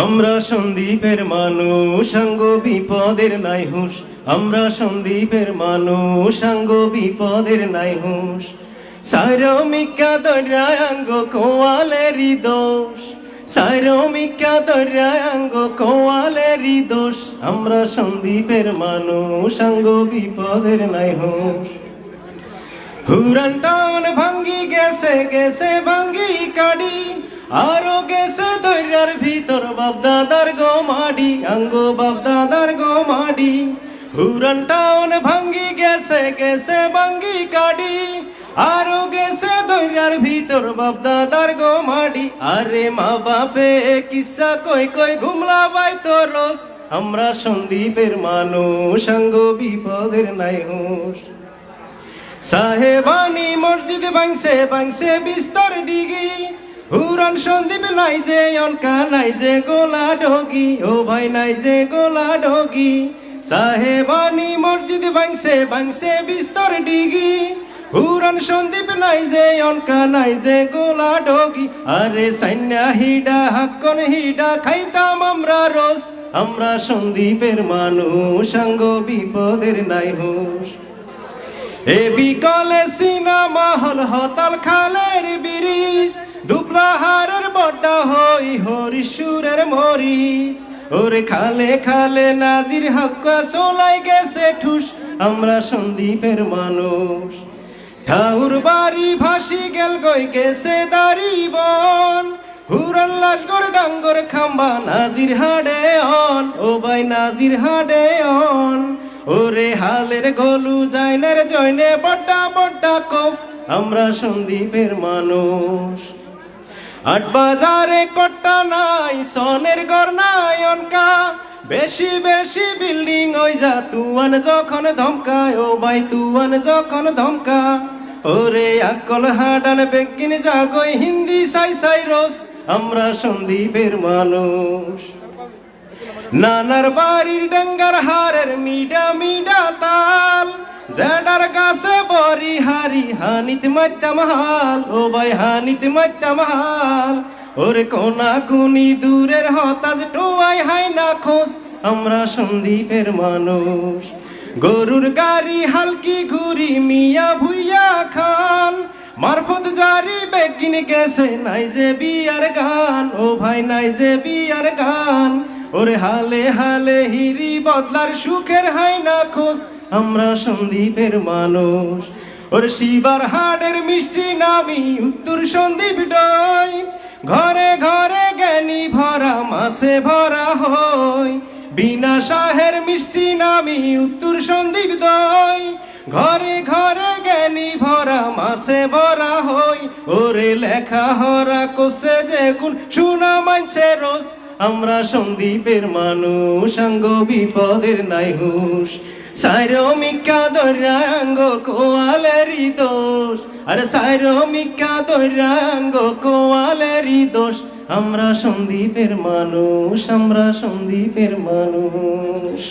আমরা সন্দীপের মানুষ সাঙ্গ বিপদের নাই হুঁশ। আমরা সন্দীপের মানুষ সাঙ্গ বিপদের নাই হুঁশ। সারমিকা দৈরাঙ্গ কোয়ালেরই দোষ, সারমিকা দৈরাঙ্গ কোয়ালেরই দোষ। আমরা সন্দীপের মানুষ সাঙ্গ বিপদের নাই হুঁশ। হুরান টাউন ভাঙ্গি গেছে গেছে ভাঙ্গি কাড়ি, আরো গেছে দৈরার ভিতর বাপদাদার গো মাডি, আঙ্গ বাপদাদার গো মাডি। হুরান টাউন ভাঙ্গি গেছে গেছে ভাঙ্গি কাড়ি, আরো গেছে দৈরার ভিতর বাপদাদার গো মাডি। আরে মা বাপে কিসা কই কই ঘুমলা বাই তো রোজ। আমরা সন্দীপের মানুষ সাঙ্গ বিপদের নাই হুঁশ। সাহেবানি মসজিদ ভাঙছে ভাঙছে বিস্তর ডিগি, হুরান সন্দীপ নাই যে অনকা নাই যে গোলা ঢগি, ও ভাই নাই যে গোলা ঢগি। সাহেবানি মসজিদ ভাঙছে ভাঙছে বিস্তর ডিগি, হুরান সন্দীপ নাই যে অনকা নাই যে গোলা ঢগি। আরে সাইন্যা হিডা হাক্কন হিডা খাইতাম আমরা রোজ। আমরা সন্দীপের মানুষ সাঙ্গ বিপদের নাই হুঁশ। এ বিকলে সিনেমা হল হতাল খালের ব্রিজ, দুবলাহারের বড্ডা হই হরিশুরের মরিচ। ওরে খালে খালে নাজির হাক্কা চলাই গেছে ঠুস। আমরা সন্দীপের মানুষ। ঠাউর বাড়ি ভাসি গেল গই গেছে দাড়ি বন, হুরান লাশগর ডাঙ্গর খাম্বা নাজির হাডে অন, ও ভাই নাজির হাডে অন। ওরে হালের গলু জাইনের জয়নে বড্ডা বড্ডা কফ। আমরা সন্দীপের মানুষ। আট বাজারে কট্টা নাই সনের ঘর নাই অনকা, বেশি বেশি বিল্ডিং ওই যা তুয়ান যখন ধমকায়, ও ভাই তুয়ান যখন ধমকা। ওরে আকল হাডান বেকিন জাগই হিন্দি সাই সাই রোজ। আমরা সন্দীপের মানুষ। নানার বাড়ির ডাঙ্গার হারের মিডা মিডা তাল, জেডার গাছে বরি হারি হানিত মাইতাম হাল, ও ভাই হানিত মাইতাম হাল। ওরে কোনা কুনি দূরের হতাজ টোয়াই হাই না খোঁজ। আমরা সন্দীপের মানুষ। গরুর গাড়ি হালকি ঘুরি মিয়া ভুইয়া খান, মারফত জারি বেগিন গেছে নাই যে বিয়ার গান, ও ভাই নাই যে বিয়ার গান। ওরে হালে হালে হিরি বদলার সুখের হাই না খোঁজ। আমরা সন্দীপের মানুষ। ওরে শিবার হাড়ের মিষ্টি নামি উত্তর সন্দীপ ডয়, ঘরে ঘরে জ্ঞানী ভরা মাছে ভরা হই। বিনা শাহের মিষ্টি নামি উত্তর সন্দীপ দয়, ঘরে ঘরে জ্ঞানী ভরা মাছে ভরা হই। ওরে লেখা হরা কোসে যে গুণ শোনা মানছে রোজ। আমরা সন্দীপের মানুষ সাঙ্গ বিপদের নাই হুঁশ। সারমিকা দৈরাঙ্গ কোয়ালেরই দোষ, আরে সারমিকা দৈরাঙ্গ কোয়ালেরই দোষ। আমরা সন্দীপের মানুষ। আমরা সন্দীপের মানুষ।